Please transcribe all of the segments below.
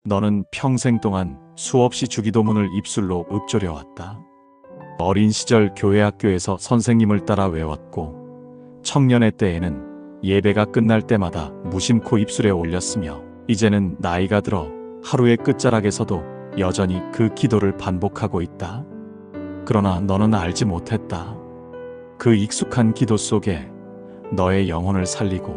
너는 평생 동안 수없이 주기도문을 입술로 읊조려왔다. 어린 시절 교회 학교에서 선생님을 따라 외웠고 청년의 때에는 예배가 끝날 때마다 무심코 입술에 올렸으며 이제는 나이가 들어 하루의 끝자락에서도 여전히 그 기도를 반복하고 있다. 그러나 너는 알지 못했다. 그 익숙한 기도 속에 너의 영혼을 살리고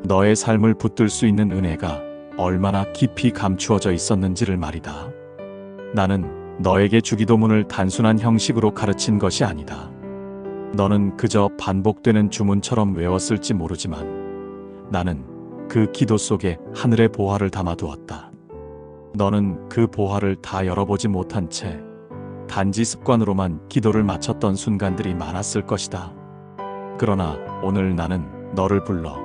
너의 삶을 붙들 수 있는 은혜가 얼마나 깊이 감추어져 있었는지를 말이다. 나는 너에게 주기도문을 단순한 형식으로 가르친 것이 아니다. 너는 그저 반복되는 주문처럼 외웠을지 모르지만 나는 그 기도 속에 하늘의 보화를 담아두었다. 너는 그 보화를 다 열어보지 못한 채 단지 습관으로만 기도를 마쳤던 순간들이 많았을 것이다. 그러나 오늘 나는 너를 불러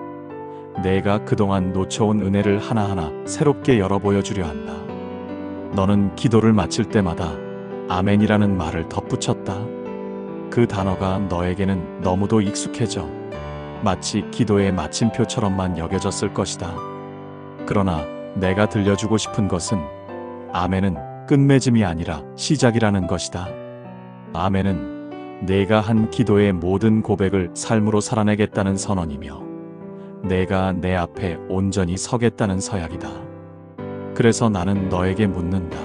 내가 그동안 놓쳐온 은혜를 하나하나 새롭게 열어 보여주려 한다. 너는 기도를 마칠 때마다 아멘이라는 말을 덧붙였다. 그 단어가 너에게는 너무도 익숙해져 마치 기도의 마침표처럼만 여겨졌을 것이다. 그러나 내가 들려주고 싶은 것은 아멘은 끝맺음이 아니라 시작이라는 것이다. 아멘은 내가 한 기도의 모든 고백을 삶으로 살아내겠다는 선언이며 내가 내 앞에 온전히 서겠다는 서약이다. 그래서 나는 너에게 묻는다.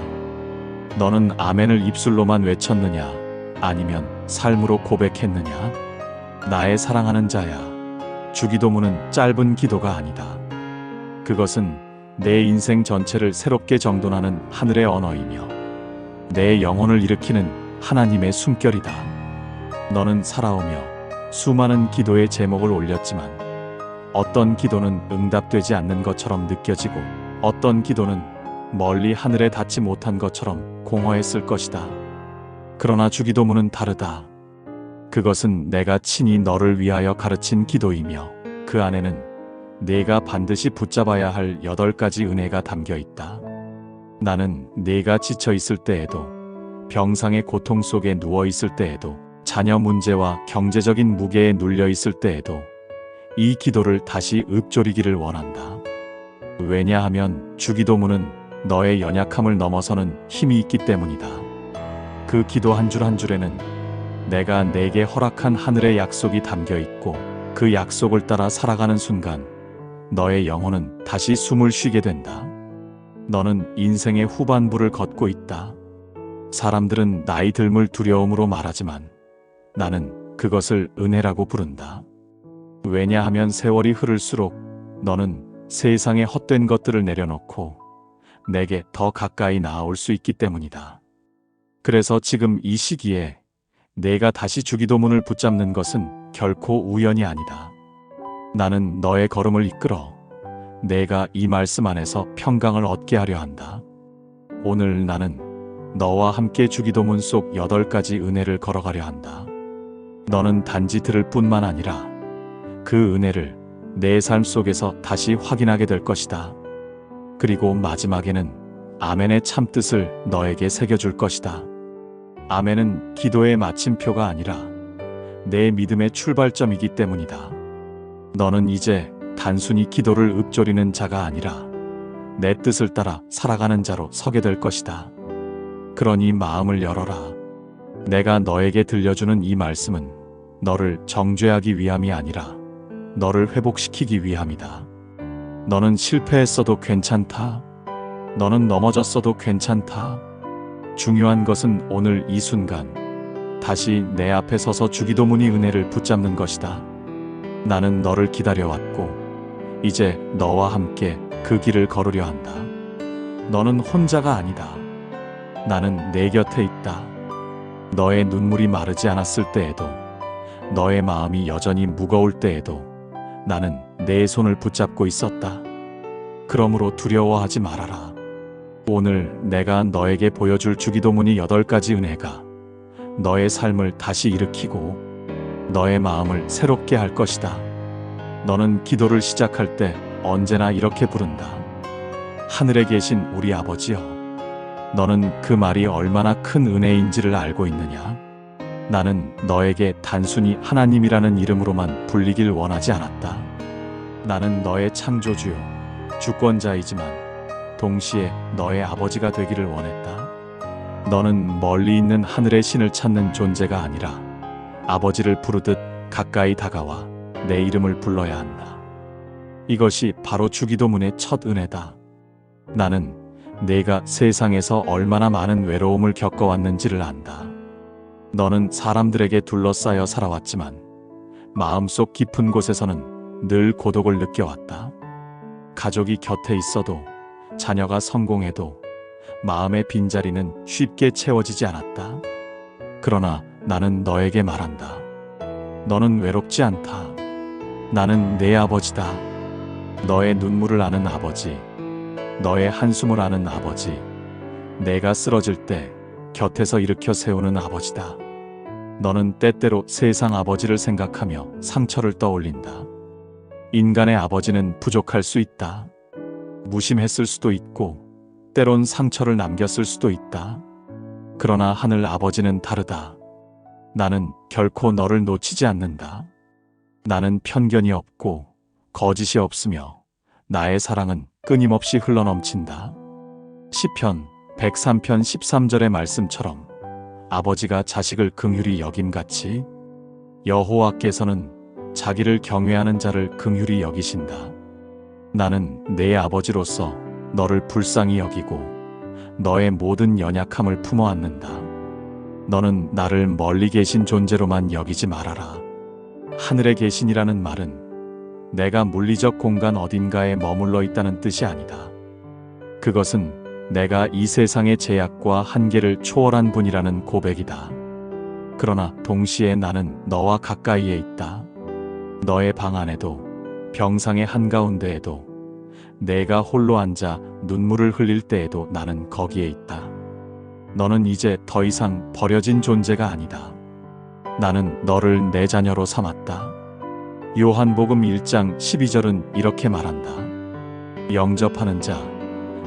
너는 아멘을 입술로만 외쳤느냐? 아니면 삶으로 고백했느냐? 나의 사랑하는 자야. 주기도문은 짧은 기도가 아니다. 그것은 내 인생 전체를 새롭게 정돈하는 하늘의 언어이며 내 영혼을 일으키는 하나님의 숨결이다. 너는 살아오며 수많은 기도의 제목을 올렸지만 어떤 기도는 응답되지 않는 것처럼 느껴지고 어떤 기도는 멀리 하늘에 닿지 못한 것처럼 공허했을 것이다. 그러나 주기도문은 다르다. 그것은 내가 친히 너를 위하여 가르친 기도이며 그 안에는 내가 반드시 붙잡아야 할 8가지 은혜가 담겨 있다. 나는 내가 지쳐 있을 때에도 병상의 고통 속에 누워 있을 때에도 자녀 문제와 경제적인 무게에 눌려 있을 때에도 이 기도를 다시 읊조리기를 원한다. 왜냐하면 주기도문은 너의 연약함을 넘어서는 힘이 있기 때문이다. 그 기도 한 줄 한 줄에는 내가 내게 허락한 하늘의 약속이 담겨 있고 그 약속을 따라 살아가는 순간 너의 영혼은 다시 숨을 쉬게 된다. 너는 인생의 후반부를 걷고 있다. 사람들은 나이 듦을 두려움으로 말하지만 나는 그것을 은혜라고 부른다. 왜냐하면 세월이 흐를수록 너는 세상의 헛된 것들을 내려놓고 내게 더 가까이 나아올 수 있기 때문이다. 그래서 지금 이 시기에 내가 다시 주기도문을 붙잡는 것은 결코 우연이 아니다. 나는 너의 걸음을 이끌어 내가 이 말씀 안에서 평강을 얻게 하려 한다. 오늘 나는 너와 함께 주기도문 속 8가지 은혜를 걸어가려 한다. 너는 단지 들을 뿐만 아니라 그 은혜를 내 삶 속에서 다시 확인하게 될 것이다. 그리고 마지막에는 아멘의 참뜻을 너에게 새겨줄 것이다. 아멘은 기도의 마침표가 아니라 내 믿음의 출발점이기 때문이다. 너는 이제 단순히 기도를 읊조리는 자가 아니라 내 뜻을 따라 살아가는 자로 서게 될 것이다. 그러니 마음을 열어라. 내가 너에게 들려주는 이 말씀은 너를 정죄하기 위함이 아니라 너를 회복시키기 위함이다. 너는 실패했어도 괜찮다. 너는 넘어졌어도 괜찮다. 중요한 것은 오늘 이 순간 다시 내 앞에 서서 주기도문의 은혜를 붙잡는 것이다. 나는 너를 기다려왔고 이제 너와 함께 그 길을 걸으려 한다. 너는 혼자가 아니다. 나는 내 곁에 있다. 너의 눈물이 마르지 않았을 때에도 너의 마음이 여전히 무거울 때에도 나는 내 손을 붙잡고 있었다. 그러므로 두려워하지 말아라. 오늘 내가 너에게 보여줄 주기도문의 8가지 은혜가 너의 삶을 다시 일으키고 너의 마음을 새롭게 할 것이다. 너는 기도를 시작할 때 언제나 이렇게 부른다. 하늘에 계신 우리 아버지여. 너는 그 말이 얼마나 큰 은혜인지를 알고 있느냐? 나는 너에게 단순히 하나님이라는 이름으로만 불리길 원하지 않았다. 나는 너의 창조주요, 주권자이지만 동시에 너의 아버지가 되기를 원했다. 너는 멀리 있는 하늘의 신을 찾는 존재가 아니라 아버지를 부르듯 가까이 다가와 내 이름을 불러야 한다. 이것이 바로 주기도문의 첫 은혜다. 나는 내가 세상에서 얼마나 많은 외로움을 겪어왔는지를 안다. 너는 사람들에게 둘러싸여 살아왔지만 마음속 깊은 곳에서는 늘 고독을 느껴왔다. 가족이 곁에 있어도, 자녀가 성공해도 마음의 빈자리는 쉽게 채워지지 않았다. 그러나 나는 너에게 말한다. 너는 외롭지 않다. 나는 내 아버지다. 너의 눈물을 아는 아버지, 너의 한숨을 아는 아버지, 내가 쓰러질 때 곁에서 일으켜 세우는 아버지다. 너는 때때로 세상 아버지를 생각하며 상처를 떠올린다. 인간의 아버지는 부족할 수 있다. 무심했을 수도 있고 때론 상처를 남겼을 수도 있다. 그러나 하늘 아버지는 다르다. 나는 결코 너를 놓치지 않는다. 나는 편견이 없고 거짓이 없으며 나의 사랑은 끊임없이 흘러넘친다. 시편 103편 13절의 말씀처럼 아버지가 자식을 긍휼히 여김같이 여호와께서는 자기를 경외하는 자를 긍휼히 여기신다. 나는 내 아버지로서 너를 불쌍히 여기고 너의 모든 연약함을 품어 안는다. 너는 나를 멀리 계신 존재로만 여기지 말아라. 하늘에 계신이라는 말은 내가 물리적 공간 어딘가에 머물러 있다는 뜻이 아니다. 그것은 내가 이 세상의 제약과 한계를 초월한 분이라는 고백이다. 그러나 동시에 나는 너와 가까이에 있다. 너의 방 안에도, 병상의 한가운데에도, 내가 홀로 앉아 눈물을 흘릴 때에도 나는 거기에 있다. 너는 이제 더 이상 버려진 존재가 아니다. 나는 너를 내 자녀로 삼았다. 요한복음 1장 12절은 이렇게 말한다. 영접하는 자,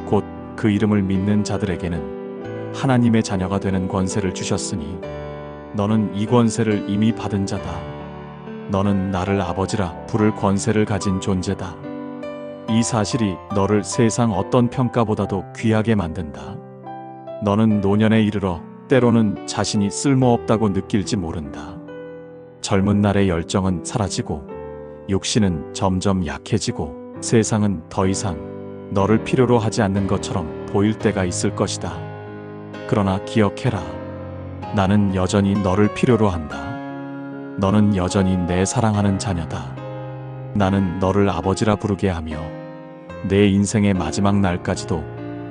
곧 그 이름을 믿는 자들에게는 하나님의 자녀가 되는 권세를 주셨으니 너는 이 권세를 이미 받은 자다. 너는 나를 아버지라 부를 권세를 가진 존재다. 이 사실이 너를 세상 어떤 평가보다도 귀하게 만든다. 너는 노년에 이르러 때로는 자신이 쓸모없다고 느낄지 모른다. 젊은 날의 열정은 사라지고 육신은 점점 약해지고 세상은 더 이상 너를 필요로 하지 않는 것처럼 보일 때가 있을 것이다. 그러나 기억해라. 나는 여전히 너를 필요로 한다. 너는 여전히 내 사랑하는 자녀다. 나는 너를 아버지라 부르게 하며 내 인생의 마지막 날까지도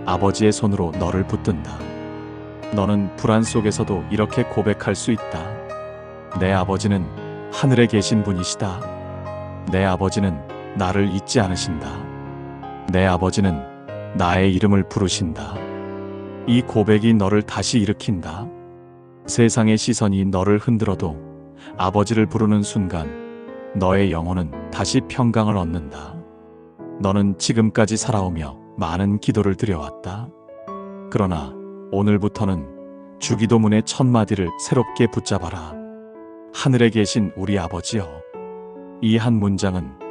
아버지의 손으로 너를 붙든다. 너는 불안 속에서도 이렇게 고백할 수 있다. 내 아버지는 하늘에 계신 분이시다. 내 아버지는 나를 잊지 않으신다. 내 아버지는 나의 이름을 부르신다. 이 고백이 너를 다시 일으킨다. 세상의 시선이 너를 흔들어도 아버지를 부르는 순간 너의 영혼은 다시 평강을 얻는다. 너는 지금까지 살아오며 많은 기도를 드려왔다. 그러나 오늘부터는 주기도문의 첫 마디를 새롭게 붙잡아라. 하늘에 계신 우리 아버지여. 이 한 문장은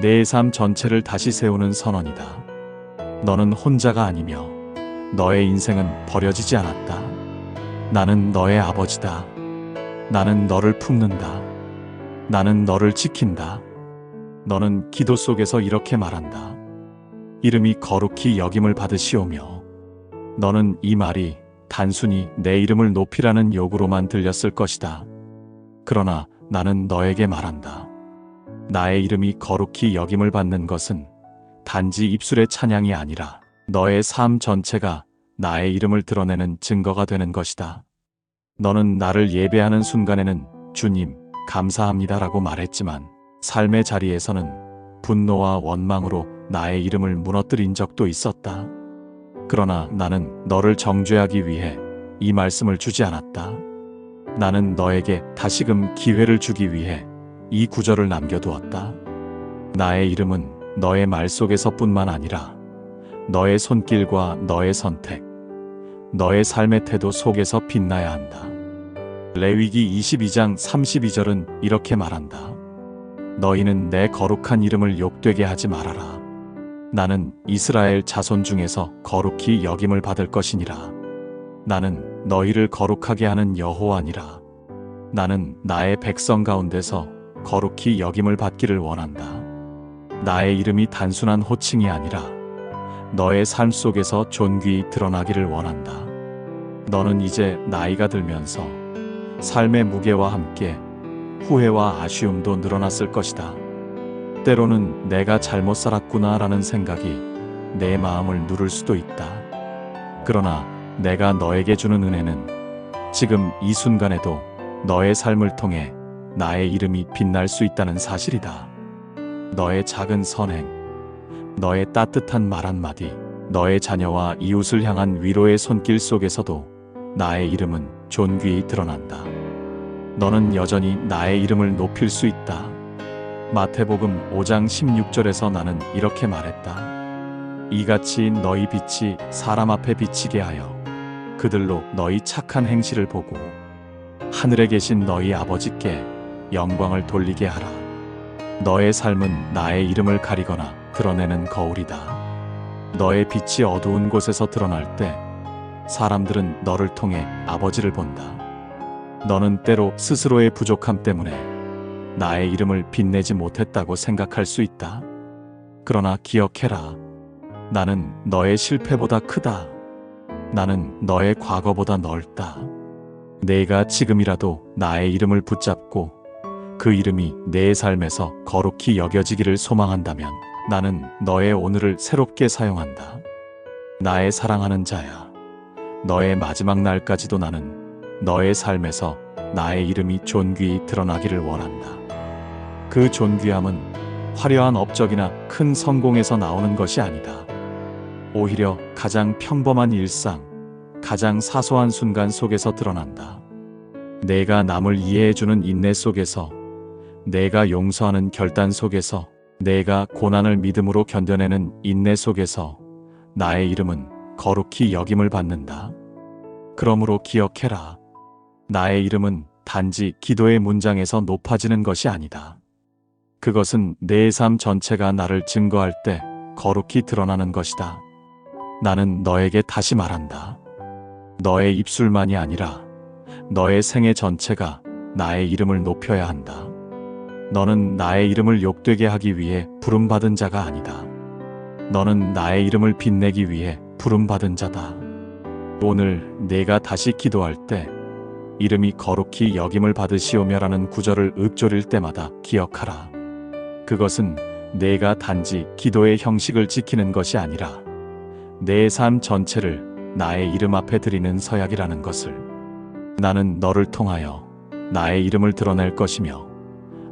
내 삶 전체를 다시 세우는 선언이다. 너는 혼자가 아니며 너의 인생은 버려지지 않았다. 나는 너의 아버지다. 나는 너를 품는다. 나는 너를 지킨다. 너는 기도 속에서 이렇게 말한다. 이름이 거룩히 여김을 받으시오며. 너는 이 말이 단순히 내 이름을 높이라는 요구로만 들렸을 것이다. 그러나 나는 너에게 말한다. 나의 이름이 거룩히 여김을 받는 것은 단지 입술의 찬양이 아니라 너의 삶 전체가 나의 이름을 드러내는 증거가 되는 것이다. 너는 나를 예배하는 순간에는 주님, 감사합니다라고 말했지만 삶의 자리에서는 분노와 원망으로 나의 이름을 무너뜨린 적도 있었다. 그러나 나는 너를 정죄하기 위해 이 말씀을 주지 않았다. 나는 너에게 다시금 기회를 주기 위해 이 구절을 남겨두었다. 나의 이름은 너의 말 속에서뿐만 아니라 너의 손길과 너의 선택, 너의 삶의 태도 속에서 빛나야 한다. 레위기 22장 32절은 이렇게 말한다. 너희는 내 거룩한 이름을 욕되게 하지 말아라. 나는 이스라엘 자손 중에서 거룩히 여김을 받을 것이니라. 나는 너희를 거룩하게 하는 여호와니라. 나는 나의 백성 가운데서 거룩히 여김을 받기를 원한다. 나의 이름이 단순한 호칭이 아니라 너의 삶 속에서 존귀히 드러나기를 원한다. 너는 이제 나이가 들면서 삶의 무게와 함께 후회와 아쉬움도 늘어났을 것이다. 때로는 내가 잘못 살았구나라는 생각이 내 마음을 누를 수도 있다. 그러나 내가 너에게 주는 은혜는 지금 이 순간에도 너의 삶을 통해 나의 이름이 빛날 수 있다는 사실이다. 너의 작은 선행, 너의 따뜻한 말 한마디, 너의 자녀와 이웃을 향한 위로의 손길 속에서도 나의 이름은 존귀히 드러난다. 너는 여전히 나의 이름을 높일 수 있다. 마태복음 5장 16절에서 나는 이렇게 말했다. 이같이 너희 빛이 사람 앞에 비치게 하여 그들로 너희 착한 행실을 보고 하늘에 계신 너희 아버지께 영광을 돌리게 하라. 너의 삶은 나의 이름을 가리거나 드러내는 거울이다. 너의 빛이 어두운 곳에서 드러날 때 사람들은 너를 통해 아버지를 본다. 너는 때로 스스로의 부족함 때문에 나의 이름을 빛내지 못했다고 생각할 수 있다. 그러나 기억해라. 나는 너의 실패보다 크다. 나는 너의 과거보다 넓다. 내가 지금이라도 나의 이름을 붙잡고 그 이름이 내 삶에서 거룩히 여겨지기를 소망한다면 나는 너의 오늘을 새롭게 사용한다. 나의 사랑하는 자야. 너의 마지막 날까지도 나는 너의 삶에서 나의 이름이 존귀히 드러나기를 원한다. 그 존귀함은 화려한 업적이나 큰 성공에서 나오는 것이 아니다. 오히려 가장 평범한 일상, 가장 사소한 순간 속에서 드러난다. 내가 남을 이해해주는 인내 속에서, 내가 용서하는 결단 속에서, 내가 고난을 믿음으로 견뎌내는 인내 속에서 나의 이름은 거룩히 여김을 받는다. 그러므로 기억해라. 나의 이름은 단지 기도의 문장에서 높아지는 것이 아니다. 그것은 내 삶 전체가 나를 증거할 때 거룩히 드러나는 것이다. 나는 너에게 다시 말한다. 너의 입술만이 아니라 너의 생애 전체가 나의 이름을 높여야 한다. 너는 나의 이름을 욕되게 하기 위해 부름받은 자가 아니다. 너는 나의 이름을 빛내기 위해 부름받은 자다. 오늘 내가 다시 기도할 때 이름이 거룩히 여김을 받으시오며라는 구절을 읊조릴 때마다 기억하라. 그것은 내가 단지 기도의 형식을 지키는 것이 아니라 내 삶 전체를 나의 이름 앞에 드리는 서약이라는 것을. 나는 너를 통하여 나의 이름을 드러낼 것이며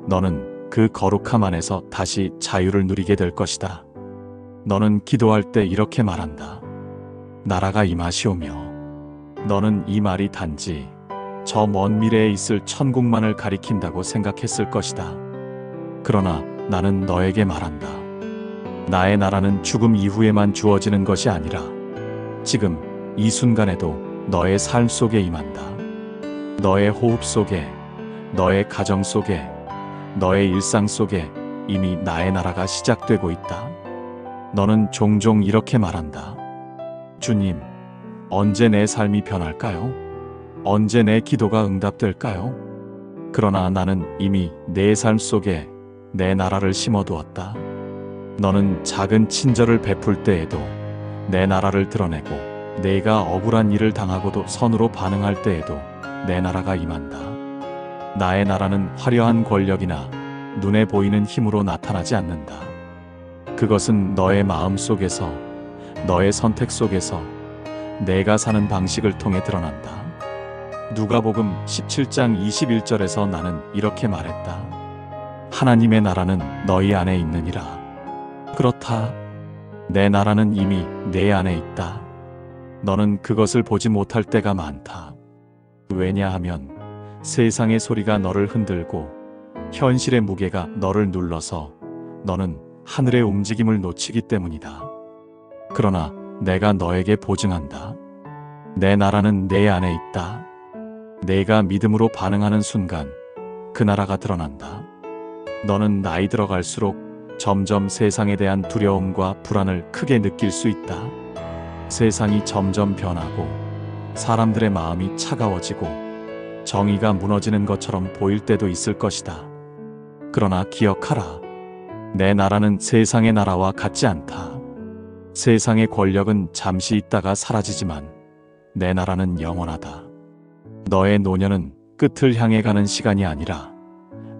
너는 그 거룩함 안에서 다시 자유를 누리게 될 것이다. 너는 기도할 때 이렇게 말한다. 나라가 임하시오며. 너는 이 말이 단지 저 먼 미래에 있을 천국만을 가리킨다고 생각했을 것이다. 그러나 나는 너에게 말한다. 나의 나라는 죽음 이후에만 주어지는 것이 아니라 지금 이 순간에도 너의 삶 속에 임한다. 너의 호흡 속에, 너의 가정 속에, 너의 일상 속에 이미 나의 나라가 시작되고 있다. 너는 종종 이렇게 말한다. 주님, 언제 내 삶이 변할까요? 언제 내 기도가 응답될까요? 그러나 나는 이미 내 삶 속에 내 나라를 심어두었다. 너는 작은 친절을 베풀 때에도 내 나라를 드러내고 내가 억울한 일을 당하고도 선으로 반응할 때에도 내 나라가 임한다. 나의 나라는 화려한 권력이나 눈에 보이는 힘으로 나타나지 않는다. 그것은 너의 마음 속에서, 너의 선택 속에서 내가 사는 방식을 통해 드러난다. 누가복음 17장 21절에서 나는 이렇게 말했다. 하나님의 나라는 너희 안에 있느니라. 그렇다. 내 나라는 이미 내 안에 있다. 너는 그것을 보지 못할 때가 많다. 왜냐하면 세상의 소리가 너를 흔들고 현실의 무게가 너를 눌러서 너는 하늘의 움직임을 놓치기 때문이다. 그러나 내가 너에게 보증한다. 내 나라는 내 안에 있다. 내가 믿음으로 반응하는 순간 그 나라가 드러난다. 너는 나이 들어갈수록 점점 세상에 대한 두려움과 불안을 크게 느낄 수 있다. 세상이 점점 변하고 사람들의 마음이 차가워지고 정의가 무너지는 것처럼 보일 때도 있을 것이다. 그러나 기억하라. 내 나라는 세상의 나라와 같지 않다. 세상의 권력은 잠시 있다가 사라지지만 내 나라는 영원하다. 너의 노년은 끝을 향해 가는 시간이 아니라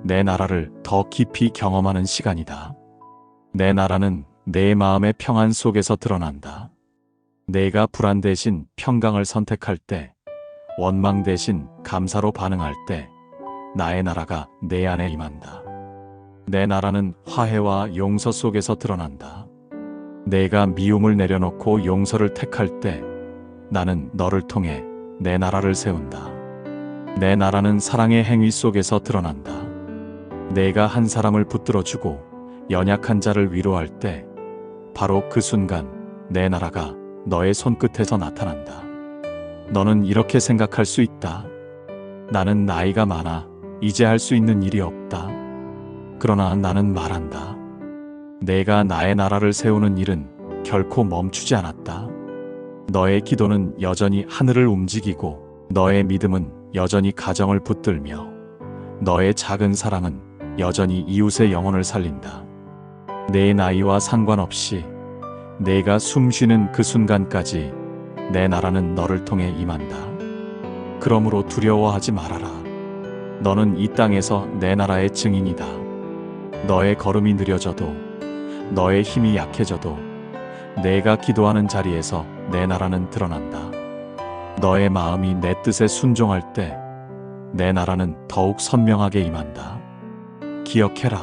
내 나라를 더 깊이 경험하는 시간이다. 내 나라는 내 마음의 평안 속에서 드러난다. 내가 불안 대신 평강을 선택할 때, 원망 대신 감사로 반응할 때 나의 나라가 내 안에 임한다. 내 나라는 화해와 용서 속에서 드러난다. 내가 미움을 내려놓고 용서를 택할 때 나는 너를 통해 내 나라를 세운다. 내 나라는 사랑의 행위 속에서 드러난다. 내가 한 사람을 붙들어주고 연약한 자를 위로할 때 바로 그 순간 내 나라가 너의 손끝에서 나타난다. 너는 이렇게 생각할 수 있다. 나는 나이가 많아 이제 할 수 있는 일이 없다. 그러나 나는 말한다. 내가 나의 나라를 세우는 일은 결코 멈추지 않았다. 너의 기도는 여전히 하늘을 움직이고 너의 믿음은 여전히 가정을 붙들며 너의 작은 사랑은 여전히 이웃의 영혼을 살린다. 내 나이와 상관없이 내가 숨 쉬는 그 순간까지 내 나라는 너를 통해 임한다. 그러므로 두려워하지 말아라. 너는 이 땅에서 내 나라의 증인이다. 너의 걸음이 느려져도 너의 힘이 약해져도 내가 기도하는 자리에서 내 나라는 드러난다. 너의 마음이 내 뜻에 순종할 때 내 나라는 더욱 선명하게 임한다. 기억해라.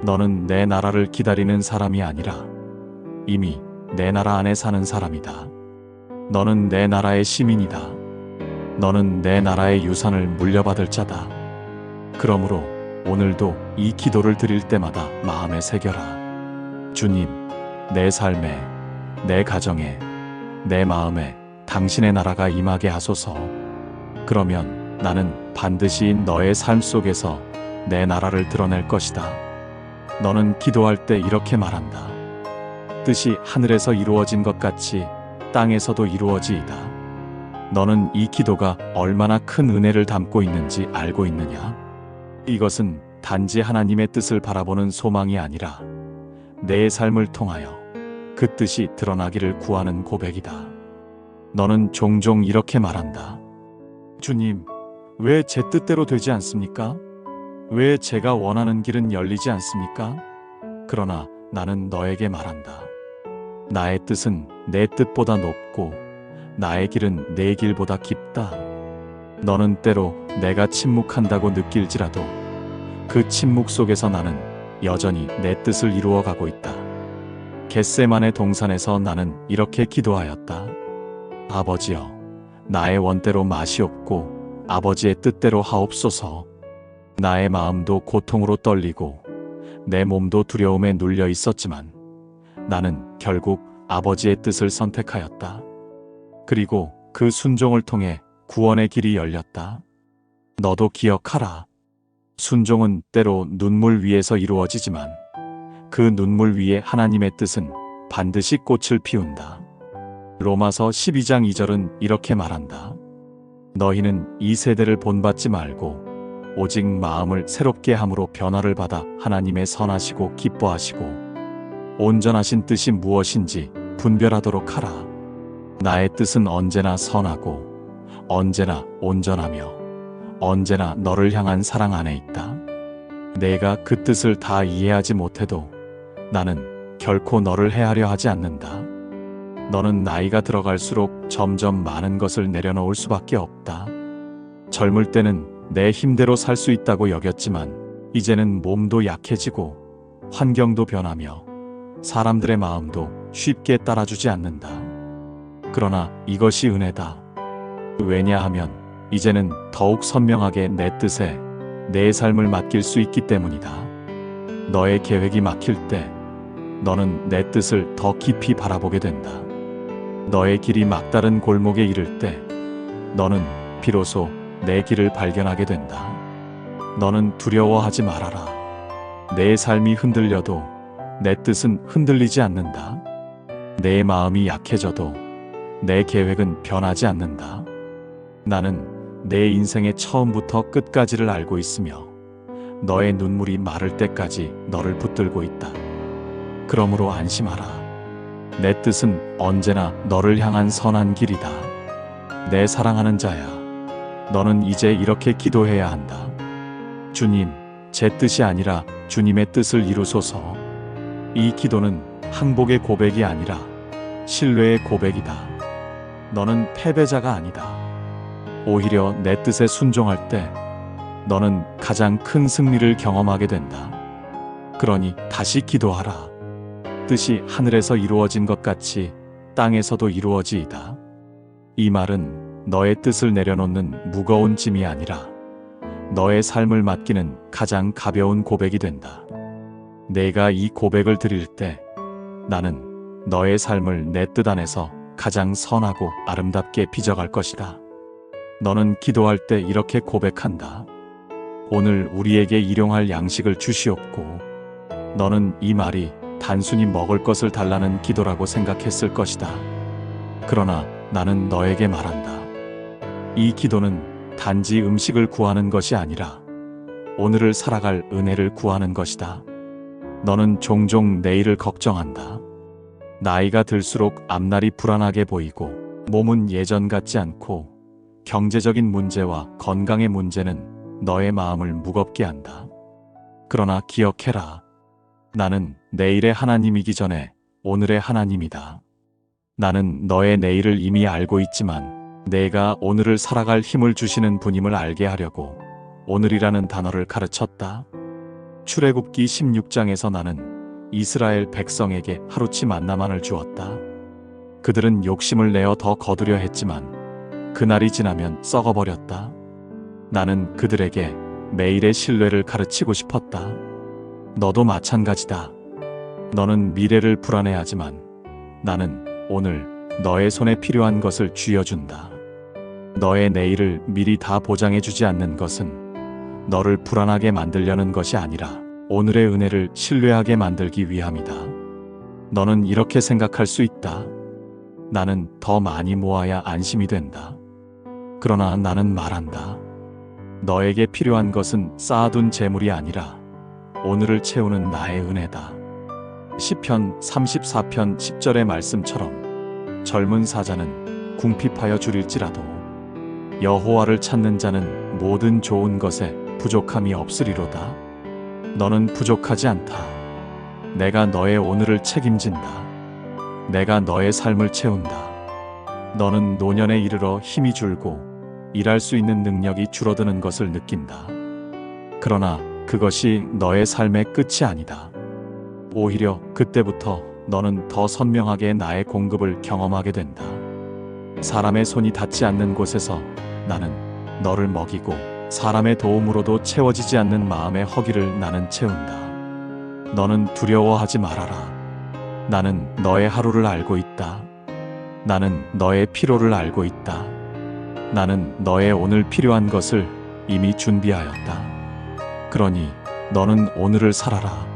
너는 내 나라를 기다리는 사람이 아니라 이미 내 나라 안에 사는 사람이다. 너는 내 나라의 시민이다. 너는 내 나라의 유산을 물려받을 자다. 그러므로 오늘도 이 기도를 드릴 때마다 마음에 새겨라. 주님, 내 삶에, 내 가정에, 내 마음에 당신의 나라가 임하게 하소서. 그러면 나는 반드시 너의 삶 속에서 내 나라를 드러낼 것이다. 너는 기도할 때 이렇게 말한다. 뜻이 하늘에서 이루어진 것 같이 땅에서도 이루어지이다. 너는 이 기도가 얼마나 큰 은혜를 담고 있는지 알고 있느냐? 이것은 단지 하나님의 뜻을 바라보는 소망이 아니라 내 삶을 통하여 그 뜻이 드러나기를 구하는 고백이다. 너는 종종 이렇게 말한다. 주님, 왜 제 뜻대로 되지 않습니까? 왜 제가 원하는 길은 열리지 않습니까? 그러나 나는 너에게 말한다. 나의 뜻은 내 뜻보다 높고 나의 길은 내 길보다 깊다. 너는 때로 내가 침묵한다고 느낄지라도 그 침묵 속에서 나는 여전히 내 뜻을 이루어가고 있다. 겟세마네 동산에서 나는 이렇게 기도하였다. 아버지여, 나의 원대로 마시옵고 아버지의 뜻대로 하옵소서. 나의 마음도 고통으로 떨리고 내 몸도 두려움에 눌려 있었지만 나는 결국 아버지의 뜻을 선택하였다. 그리고 그 순종을 통해 구원의 길이 열렸다. 너도 기억하라. 순종은 때로 눈물 위에서 이루어지지만 그 눈물 위에 하나님의 뜻은 반드시 꽃을 피운다. 로마서 12장 2절은 이렇게 말한다. 너희는 이 세대를 본받지 말고 오직 마음을 새롭게 함으로 변화를 받아 하나님의 선하시고 기뻐하시고 온전하신 뜻이 무엇인지 분별하도록 하라. 나의 뜻은 언제나 선하고 언제나 온전하며 언제나 너를 향한 사랑 안에 있다. 내가 그 뜻을 다 이해하지 못해도 나는 결코 너를 해하려 하지 않는다. 너는 나이가 들어갈수록 점점 많은 것을 내려놓을 수밖에 없다. 젊을 때는 내 힘대로 살 수 있다고 여겼지만 이제는 몸도 약해지고 환경도 변하며 사람들의 마음도 쉽게 따라주지 않는다. 그러나 이것이 은혜다. 왜냐하면 이제는 더욱 선명하게 내 뜻에 내 삶을 맡길 수 있기 때문이다. 너의 계획이 막힐 때 너는 내 뜻을 더 깊이 바라보게 된다. 너의 길이 막다른 골목에 이를 때 너는 비로소 내 길을 발견하게 된다. 너는 두려워하지 말아라. 내 삶이 흔들려도 내 뜻은 흔들리지 않는다. 내 마음이 약해져도 내 계획은 변하지 않는다. 나는 내 인생의 처음부터 끝까지를 알고 있으며 너의 눈물이 마를 때까지 너를 붙들고 있다. 그러므로 안심하라. 내 뜻은 언제나 너를 향한 선한 길이다. 내 사랑하는 자야, 너는 이제 이렇게 기도해야 한다. 주님, 제 뜻이 아니라 주님의 뜻을 이루소서. 이 기도는 항복의 고백이 아니라 신뢰의 고백이다. 너는 패배자가 아니다. 오히려 내 뜻에 순종할 때 너는 가장 큰 승리를 경험하게 된다. 그러니 다시 기도하라. 뜻이 하늘에서 이루어진 것 같이 땅에서도 이루어지이다. 이 말은 너의 뜻을 내려놓는 무거운 짐이 아니라 너의 삶을 맡기는 가장 가벼운 고백이 된다. 내가 이 고백을 드릴 때 나는 너의 삶을 내 뜻 안에서 가장 선하고 아름답게 빚어갈 것이다. 너는 기도할 때 이렇게 고백한다. 오늘 우리에게 일용할 양식을 주시옵고. 너는 이 말이 단순히 먹을 것을 달라는 기도라고 생각했을 것이다. 그러나 나는 너에게 말한다. 이 기도는 단지 음식을 구하는 것이 아니라 오늘을 살아갈 은혜를 구하는 것이다. 너는 종종 내일을 걱정한다. 나이가 들수록 앞날이 불안하게 보이고 몸은 예전 같지 않고 경제적인 문제와 건강의 문제는 너의 마음을 무겁게 한다. 그러나 기억해라. 나는 내일의 하나님이기 전에 오늘의 하나님이다. 나는 너의 내일을 이미 알고 있지만 내가 오늘을 살아갈 힘을 주시는 분임을 알게 하려고 오늘이라는 단어를 가르쳤다. 출애굽기 16장에서 나는 이스라엘 백성에게 하루치 만나만을 주었다. 그들은 욕심을 내어 더 거두려 했지만 그날이 지나면 썩어버렸다. 나는 그들에게 매일의 신뢰를 가르치고 싶었다. 너도 마찬가지다. 너는 미래를 불안해하지만 나는 오늘 너의 손에 필요한 것을 쥐어준다. 너의 내일을 미리 다 보장해주지 않는 것은 너를 불안하게 만들려는 것이 아니라 오늘의 은혜를 신뢰하게 만들기 위함이다. 너는 이렇게 생각할 수 있다. 나는 더 많이 모아야 안심이 된다. 그러나 나는 말한다. 너에게 필요한 것은 쌓아둔 재물이 아니라 오늘을 채우는 나의 은혜다. 시편 34편 10절의 말씀처럼 젊은 사자는 궁핍하여 줄일지라도 여호와를 찾는 자는 모든 좋은 것에 부족함이 없으리로다. 너는 부족하지 않다. 내가 너의 오늘을 책임진다. 내가 너의 삶을 채운다. 너는 노년에 이르러 힘이 줄고 일할 수 있는 능력이 줄어드는 것을 느낀다. 그러나 그것이 너의 삶의 끝이 아니다. 오히려 그때부터 너는 더 선명하게 나의 공급을 경험하게 된다. 사람의 손이 닿지 않는 곳에서 나는 너를 먹이고 사람의 도움으로도 채워지지 않는 마음의 허기를 나는 채운다. 너는 두려워하지 말아라. 나는 너의 하루를 알고 있다. 나는 너의 피로를 알고 있다. 나는 너의 오늘 필요한 것을 이미 준비하였다. 그러니 너는 오늘을 살아라.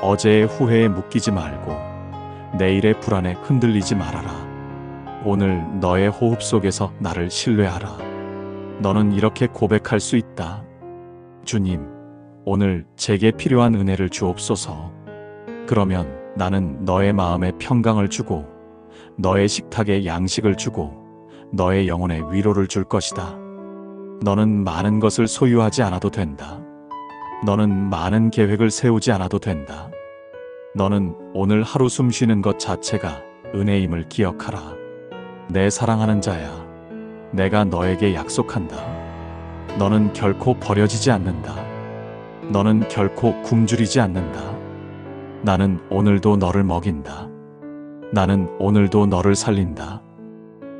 어제의 후회에 묶이지 말고 내일의 불안에 흔들리지 말아라. 오늘 너의 호흡 속에서 나를 신뢰하라. 너는 이렇게 고백할 수 있다. 주님, 오늘 제게 필요한 은혜를 주옵소서. 그러면 나는 너의 마음에 평강을 주고 너의 식탁에 양식을 주고 너의 영혼에 위로를 줄 것이다. 너는 많은 것을 소유하지 않아도 된다. 너는 많은 계획을 세우지 않아도 된다. 너는 오늘 하루 숨 쉬는 것 자체가 은혜임을 기억하라. 내 사랑하는 자야, 내가 너에게 약속한다. 너는 결코 버려지지 않는다. 너는 결코 굶주리지 않는다. 나는 오늘도 너를 먹인다. 나는 오늘도 너를 살린다.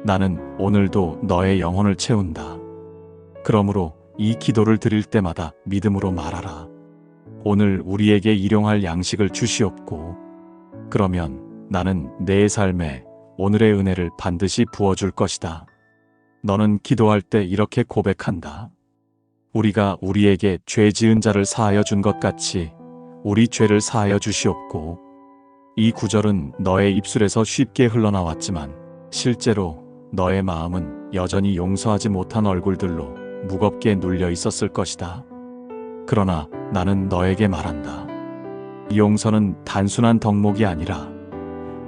나는 오늘도 너의 영혼을 채운다. 그러므로 이 기도를 드릴 때마다 믿음으로 말하라. 오늘 우리에게 일용할 양식을 주시옵고. 그러면 나는 내 삶에 오늘의 은혜를 반드시 부어줄 것이다. 너는 기도할 때 이렇게 고백한다. 우리가 우리에게 죄 지은 자를 사하여 준 것 같이 우리 죄를 사하여 주시옵고. 이 구절은 너의 입술에서 쉽게 흘러나왔지만 실제로 너의 마음은 여전히 용서하지 못한 얼굴들로 무겁게 눌려 있었을 것이다. 그러나 나는 너에게 말한다. 용서는 단순한 덕목이 아니라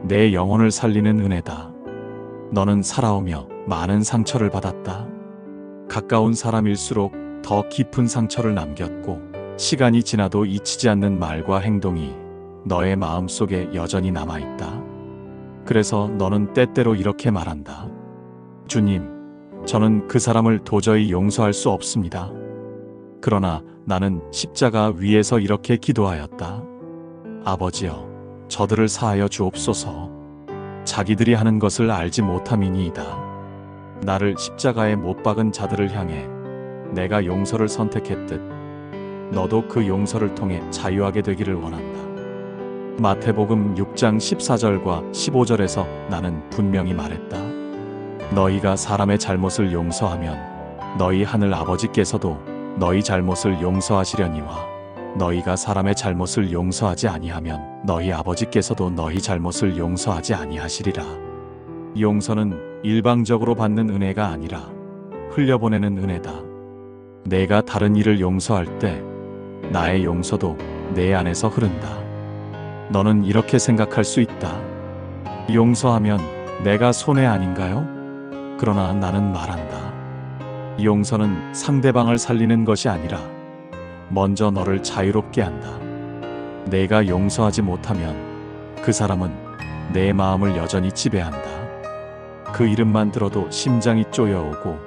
내 영혼을 살리는 은혜다. 너는 살아오며 많은 상처를 받았다. 가까운 사람일수록 더 깊은 상처를 남겼고 시간이 지나도 잊히지 않는 말과 행동이 너의 마음속에 여전히 남아있다. 그래서 너는 때때로 이렇게 말한다. 주님, 저는 그 사람을 도저히 용서할 수 없습니다. 그러나 나는 십자가 위에서 이렇게 기도하였다. 아버지여, 저들을 사하여 주옵소서. 자기들이 하는 것을 알지 못함이니이다. 나를 십자가에 못 박은 자들을 향해 내가 용서를 선택했듯 너도 그 용서를 통해 자유하게 되기를 원한다. 마태복음 6장 14절과 15절에서 나는 분명히 말했다. 너희가 사람의 잘못을 용서하면 너희 하늘 아버지께서도 너희 잘못을 용서하시려니와 너희가 사람의 잘못을 용서하지 아니하면 너희 아버지께서도 너희 잘못을 용서하지 아니하시리라. 용서는 일방적으로 받는 은혜가 아니라 흘려보내는 은혜다. 내가 다른 이를 용서할 때 나의 용서도 내 안에서 흐른다. 너는 이렇게 생각할 수 있다. 용서하면 내가 손해 아닌가요? 그러나 나는 말한다. 용서는 상대방을 살리는 것이 아니라 먼저 너를 자유롭게 한다. 내가 용서하지 못하면 그 사람은 내 마음을 여전히 지배한다. 그 이름만 들어도 심장이 쪼여오고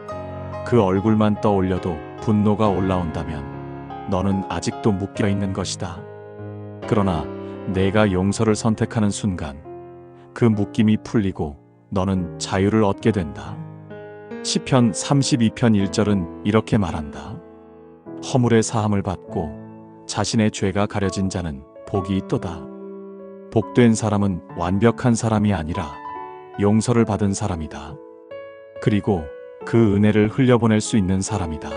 그 얼굴만 떠올려도 분노가 올라온다면 너는 아직도 묶여 있는 것이다. 그러나 내가 용서를 선택하는 순간 그 묶임이 풀리고 너는 자유를 얻게 된다. 시편 32편 1절은 이렇게 말한다. 허물의 사함을 받고 자신의 죄가 가려진 자는 복이 있도다. 복된 사람은 완벽한 사람이 아니라 용서를 받은 사람이다. 그리고 그 은혜를 흘려보낼 수 있는 사람이다.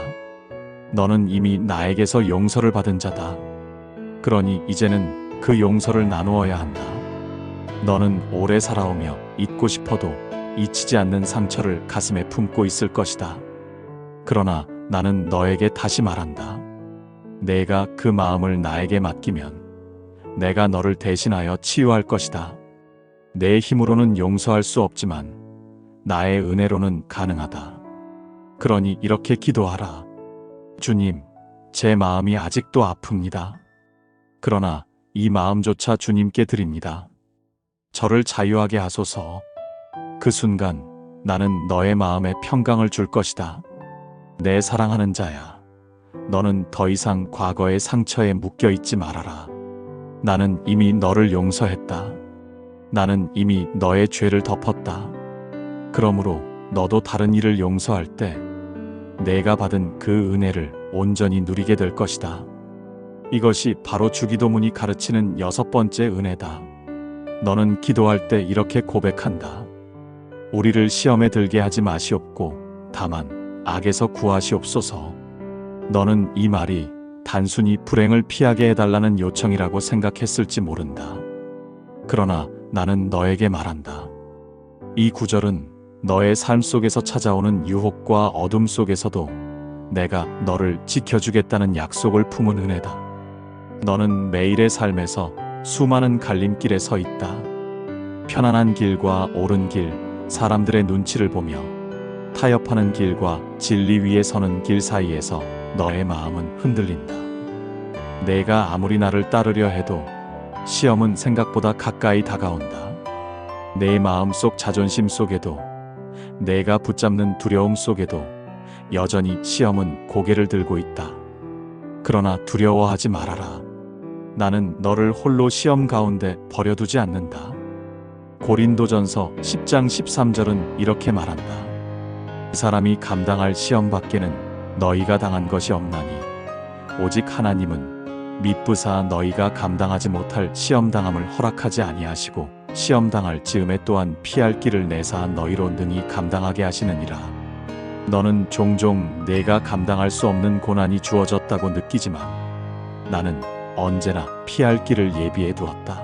너는 이미 나에게서 용서를 받은 자다. 그러니 이제는 그 용서를 나누어야 한다. 너는 오래 살아오며 잊고 싶어도 잊히지 않는 상처를 가슴에 품고 있을 것이다. 그러나 나는 너에게 다시 말한다. 내가 그 마음을 나에게 맡기면 내가 너를 대신하여 치유할 것이다. 내 힘으로는 용서할 수 없지만 나의 은혜로는 가능하다. 그러니 이렇게 기도하라. 주님, 제 마음이 아직도 아픕니다. 그러나 이 마음조차 주님께 드립니다. 저를 자유하게 하소서. 그 순간 나는 너의 마음에 평강을 줄 것이다. 내 사랑하는 자야, 너는 더 이상 과거의 상처에 묶여 있지 말아라. 나는 이미 너를 용서했다. 나는 이미 너의 죄를 덮었다. 그러므로 너도 다른 이를 용서할 때 내가 받은 그 은혜를 온전히 누리게 될 것이다. 이것이 바로 주기도문이 가르치는 6번째 은혜다. 너는 기도할 때 이렇게 고백한다. 우리를 시험에 들게 하지 마시옵고 다만 악에서 구하시옵소서. 너는 이 말이 단순히 불행을 피하게 해달라는 요청이라고 생각했을지 모른다. 그러나 나는 너에게 말한다. 이 구절은 너의 삶 속에서 찾아오는 유혹과 어둠 속에서도 내가 너를 지켜주겠다는 약속을 품은 은혜다. 너는 매일의 삶에서 수많은 갈림길에 서 있다. 편안한 길과 옳은 길, 사람들의 눈치를 보며 타협하는 길과 진리 위에 서는 길 사이에서 너의 마음은 흔들린다. 내가 아무리 나를 따르려 해도 시험은 생각보다 가까이 다가온다. 내 마음속 자존심 속에도 내가 붙잡는 두려움 속에도 여전히 시험은 고개를 들고 있다. 그러나 두려워하지 말아라. 나는 너를 홀로 시험 가운데 버려두지 않는다. 고린도전서 10장 13절은 이렇게 말한다. 그 사람이 감당할 시험 밖에는 너희가 당한 것이 없나니 오직 하나님은 미쁘사 너희가 감당하지 못할 시험당함을 허락하지 아니하시고 시험당할 즈음에 또한 피할 길을 내사 너희로 능히 감당하게 하시느니라. 너는 종종 내가 감당할 수 없는 고난이 주어졌다고 느끼지만 나는 언제나 피할 길을 예비해 두었다.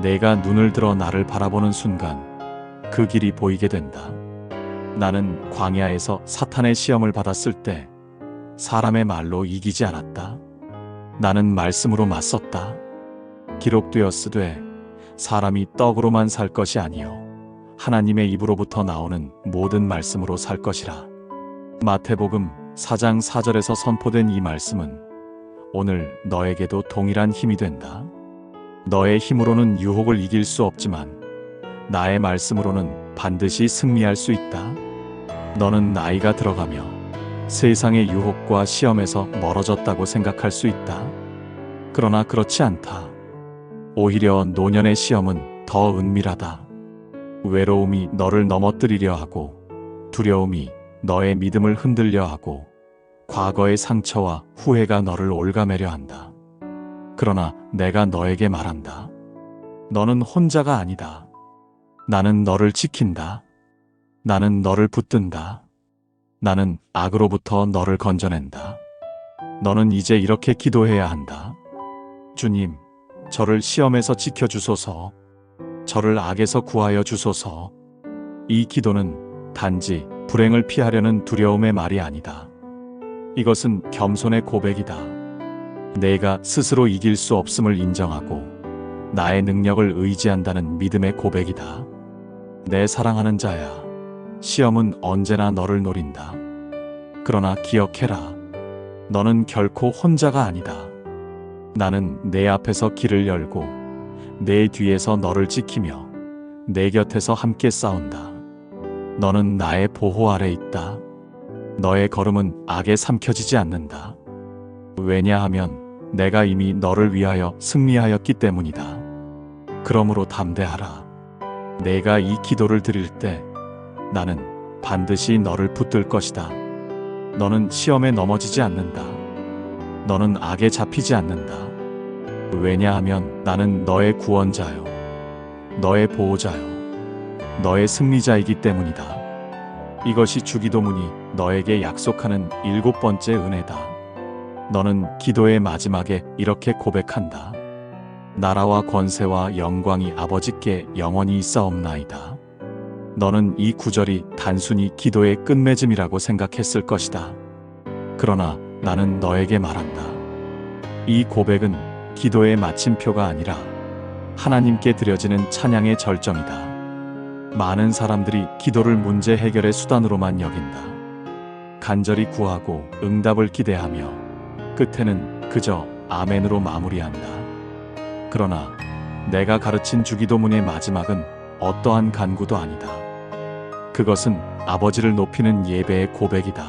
내가 눈을 들어 나를 바라보는 순간 그 길이 보이게 된다. 나는 광야에서 사탄의 시험을 받았을 때 사람의 말로 이기지 않았다. 나는 말씀으로 맞섰다. 기록되었으되 사람이 떡으로만 살 것이 아니요 하나님의 입으로부터 나오는 모든 말씀으로 살 것이라. 마태복음 4장 4절에서 선포된 이 말씀은 오늘 너에게도 동일한 힘이 된다. 너의 힘으로는 유혹을 이길 수 없지만 나의 말씀으로는 반드시 승리할 수 있다. 너는 나이가 들어가며 세상의 유혹과 시험에서 멀어졌다고 생각할 수 있다. 그러나 그렇지 않다. 오히려 노년의 시험은 더 은밀하다. 외로움이 너를 넘어뜨리려 하고 두려움이 너의 믿음을 흔들려 하고 과거의 상처와 후회가 너를 올가매려 한다. 그러나 내가 너에게 말한다. 너는 혼자가 아니다. 나는 너를 지킨다. 나는 너를 붙든다. 나는 악으로부터 너를 건져낸다. 너는 이제 이렇게 기도해야 한다. 주님, 저를 시험에서 지켜주소서. 저를 악에서 구하여 주소서. 이 기도는 단지 불행을 피하려는 두려움의 말이 아니다. 이것은 겸손의 고백이다. 내가 스스로 이길 수 없음을 인정하고 나의 능력을 의지한다는 믿음의 고백이다. 내 사랑하는 자야, 시험은 언제나 너를 노린다. 그러나 기억해라. 너는 결코 혼자가 아니다. 나는 내 앞에서 길을 열고 내 뒤에서 너를 지키며 내 곁에서 함께 싸운다. 너는 나의 보호 아래 있다. 너의 걸음은 악에 삼켜지지 않는다. 왜냐하면 내가 이미 너를 위하여 승리하였기 때문이다. 그러므로 담대하라. 내가 이 기도를 드릴 때 나는 반드시 너를 붙들 것이다. 너는 시험에 넘어지지 않는다. 너는 악에 잡히지 않는다. 왜냐하면 나는 너의 구원자요, 너의 보호자요, 너의 승리자이기 때문이다. 이것이 주기도문이 너에게 약속하는 7번째 은혜다. 너는 기도의 마지막에 이렇게 고백한다. 나라와 권세와 영광이 아버지께 영원히 있사옵나이다. 너는 이 구절이 단순히 기도의 끝맺음이라고 생각했을 것이다. 그러나 나는 너에게 말한다. 이 고백은 기도의 마침표가 아니라 하나님께 드려지는 찬양의 절정이다. 많은 사람들이 기도를 문제 해결의 수단으로만 여긴다. 간절히 구하고 응답을 기대하며 끝에는 그저 아멘으로 마무리한다. 그러나 내가 가르친 주기도문의 마지막은 어떠한 간구도 아니다. 그것은 아버지를 높이는 예배의 고백이다.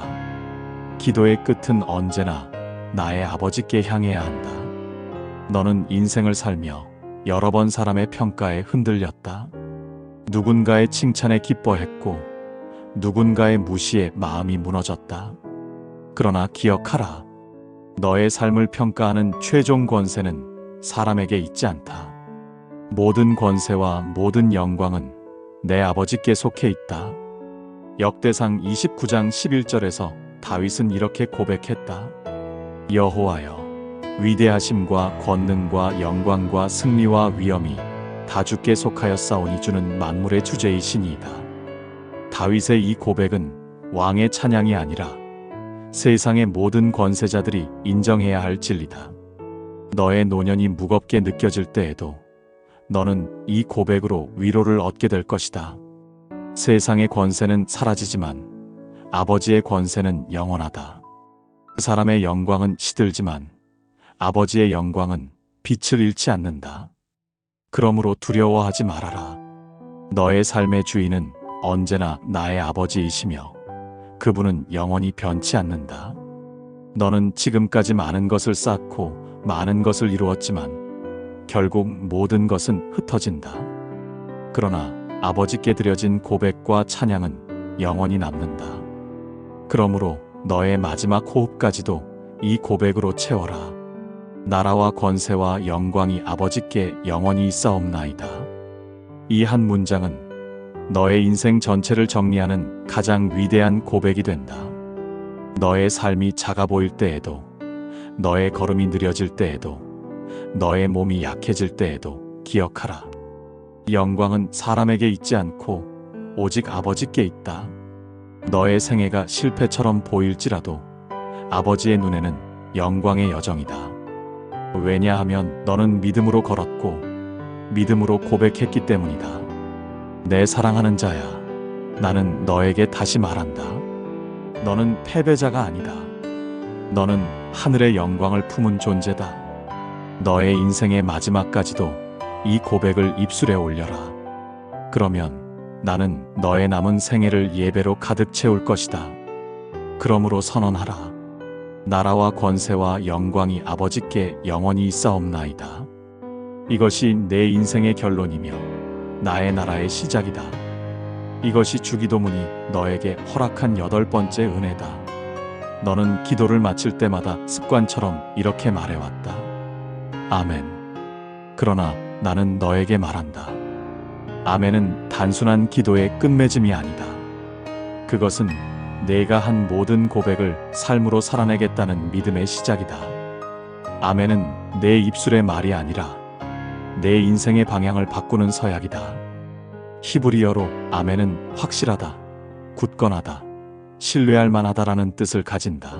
기도의 끝은 언제나 나의 아버지께 향해야 한다. 너는 인생을 살며 여러 번 사람의 평가에 흔들렸다. 누군가의 칭찬에 기뻐했고 누군가의 무시에 마음이 무너졌다. 그러나 기억하라. 너의 삶을 평가하는 최종 권세는 사람에게 있지 않다. 모든 권세와 모든 영광은 내 아버지께 속해 있다. 역대상 29장 11절에서 다윗은 이렇게 고백했다. 여호와여, 위대하심과 권능과 영광과 승리와 위엄이 다 주께 속하였사오니 주는 만물의 주제이시니이다. 다윗의 이 고백은 왕의 찬양이 아니라 세상의 모든 권세자들이 인정해야 할 진리다. 너의 노년이 무겁게 느껴질 때에도 너는 이 고백으로 위로를 얻게 될 것이다. 세상의 권세는 사라지지만 아버지의 권세는 영원하다. 그 사람의 영광은 시들지만 아버지의 영광은 빛을 잃지 않는다. 그러므로 두려워하지 말아라. 너의 삶의 주인은 언제나 나의 아버지이시며 그분은 영원히 변치 않는다. 너는 지금까지 많은 것을 쌓고 많은 것을 이루었지만 결국 모든 것은 흩어진다. 그러나 아버지께 드려진 고백과 찬양은 영원히 남는다. 그러므로 너의 마지막 호흡까지도 이 고백으로 채워라. 나라와 권세와 영광이 아버지께 영원히 있사옵나이다. 이 한 문장은 너의 인생 전체를 정리하는 가장 위대한 고백이 된다. 너의 삶이 작아 보일 때에도, 너의 걸음이 느려질 때에도, 너의 몸이 약해질 때에도 기억하라. 영광은 사람에게 있지 않고 오직 아버지께 있다. 너의 생애가 실패처럼 보일지라도 아버지의 눈에는 영광의 여정이다. 왜냐하면 너는 믿음으로 걸었고 믿음으로 고백했기 때문이다. 내 사랑하는 자야, 나는 너에게 다시 말한다. 너는 패배자가 아니다. 너는 하늘의 영광을 품은 존재다. 너의 인생의 마지막까지도 이 고백을 입술에 올려라. 그러면 나는 너의 남은 생애를 예배로 가득 채울 것이다. 그러므로 선언하라. 나라와 권세와 영광이 아버지께 영원히 있사옵나이다. 이것이 내 인생의 결론이며 나의 나라의 시작이다. 이것이 주기도문이 너에게 허락한 8번째 은혜다. 너는 기도를 마칠 때마다 습관처럼 이렇게 말해왔다. 아멘. 그러나 나는 너에게 말한다. 아멘은 단순한 기도의 끝맺음이 아니다. 그것은 내가 한 모든 고백을 삶으로 살아내겠다는 믿음의 시작이다. 아멘은 내 입술의 말이 아니라 내 인생의 방향을 바꾸는 서약이다. 히브리어로 아멘은 확실하다, 굳건하다, 신뢰할 만하다라는 뜻을 가진다.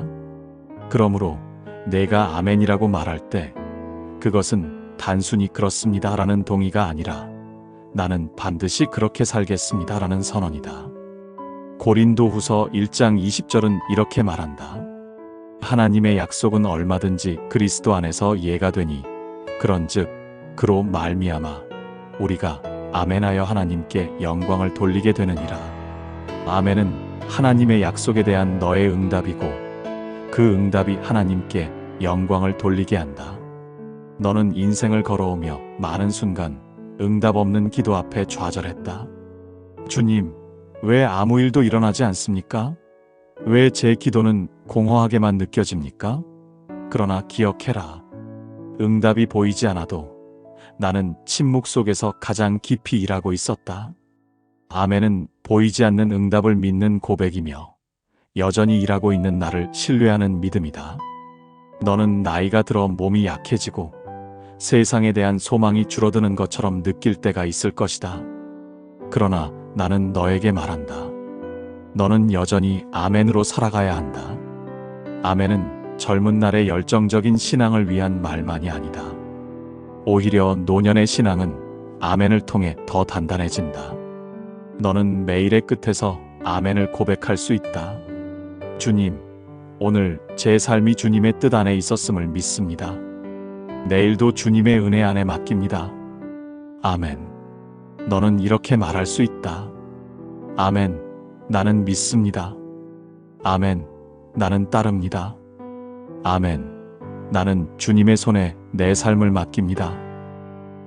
그러므로 내가 아멘이라고 말할 때 그것은 단순히 그렇습니다라는 동의가 아니라 나는 반드시 그렇게 살겠습니다라는 선언이다. 고린도후서 1장 20절은 이렇게 말한다. 하나님의 약속은 얼마든지 그리스도 안에서 예가 되니 그런즉 그로 말미암아 우리가 아멘하여 하나님께 영광을 돌리게 되느니라. 아멘은 하나님의 약속에 대한 너의 응답이고 그 응답이 하나님께 영광을 돌리게 한다. 너는 인생을 걸어오며 많은 순간 응답 없는 기도 앞에 좌절했다. 주님, 왜 아무 일도 일어나지 않습니까? 왜 제 기도는 공허하게만 느껴집니까? 그러나 기억해라. 응답이 보이지 않아도 나는 침묵 속에서 가장 깊이 일하고 있었다. 아멘은 보이지 않는 응답을 믿는 고백이며 여전히 일하고 있는 나를 신뢰하는 믿음이다. 너는 나이가 들어 몸이 약해지고 세상에 대한 소망이 줄어드는 것처럼 느낄 때가 있을 것이다. 그러나 나는 너에게 말한다. 너는 여전히 아멘으로 살아가야 한다. 아멘은 젊은 날의 열정적인 신앙을 위한 말만이 아니다. 오히려 노년의 신앙은 아멘을 통해 더 단단해진다. 너는 매일의 끝에서 아멘을 고백할 수 있다. 주님, 오늘 제 삶이 주님의 뜻 안에 있었음을 믿습니다. 내일도 주님의 은혜 안에 맡깁니다. 아멘. 너는 이렇게 말할 수 있다. 아멘. 나는 믿습니다. 아멘. 나는 따릅니다. 아멘. 나는 주님의 손에 내 삶을 맡깁니다.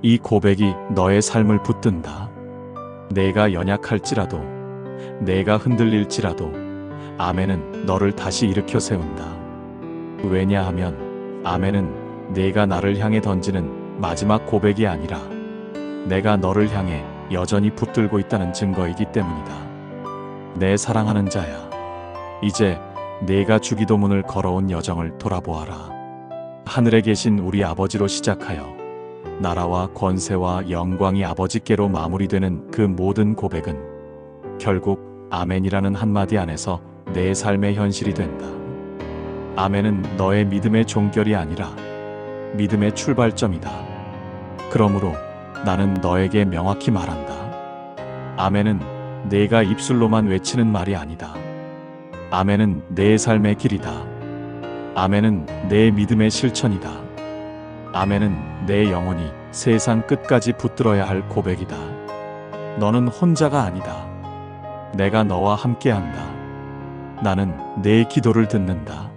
이 고백이 너의 삶을 붙든다. 내가 연약할지라도, 내가 흔들릴지라도, 아멘은 너를 다시 일으켜 세운다. 왜냐하면 아멘은 내가 나를 향해 던지는 마지막 고백이 아니라 내가 너를 향해 여전히 붙들고 있다는 증거이기 때문이다. 내 사랑하는 자야, 이제 내가 주기도문을 걸어온 여정을 돌아보아라. 하늘에 계신 우리 아버지로 시작하여 나라와 권세와 영광이 아버지께로 마무리되는 그 모든 고백은 결국 아멘이라는 한마디 안에서 내 삶의 현실이 된다. 아멘은 너의 믿음의 종결이 아니라 믿음의 출발점이다. 그러므로 나는 너에게 명확히 말한다. 아멘은 내가 입술로만 외치는 말이 아니다. 아멘은 내 삶의 길이다. 아멘은 내 믿음의 실천이다. 아멘은 내 영혼이 세상 끝까지 붙들어야 할 고백이다. 너는 혼자가 아니다. 내가 너와 함께한다. 나는 내 기도를 듣는다.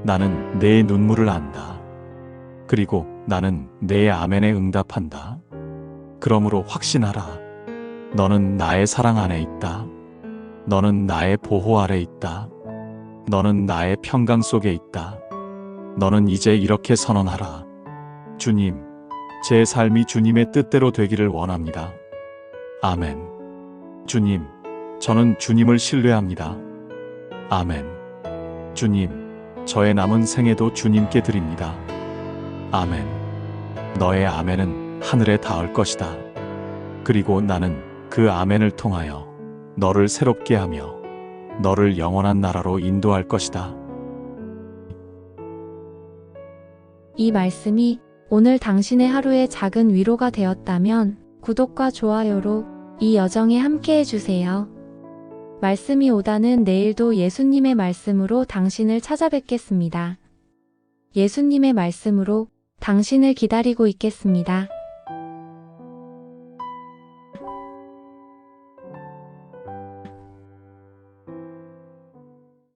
나는 내 눈물을 안다. 그리고 나는 내 아멘에 응답한다. 그러므로 확신하라. 너는 나의 사랑 안에 있다. 너는 나의 보호 아래 있다. 너는 나의 평강 속에 있다. 너는 이제 이렇게 선언하라. 주님, 제 삶이 주님의 뜻대로 되기를 원합니다. 아멘. 주님, 저는 주님을 신뢰합니다. 아멘. 주님, 저의 남은 생애도 주님께 드립니다. 아멘. 너의 아멘은 하늘에 닿을 것이다. 그리고 나는 그 아멘을 통하여 너를 새롭게 하며 너를 영원한 나라로 인도할 것이다. 이 말씀이 오늘 당신의 하루의 작은 위로가 되었다면 구독과 좋아요로 이 여정에 함께 해주세요. 말씀이 오다는 내일도 예수님의 말씀으로 당신을 찾아뵙겠습니다. 예수님의 말씀으로 당신을 기다리고 있겠습니다.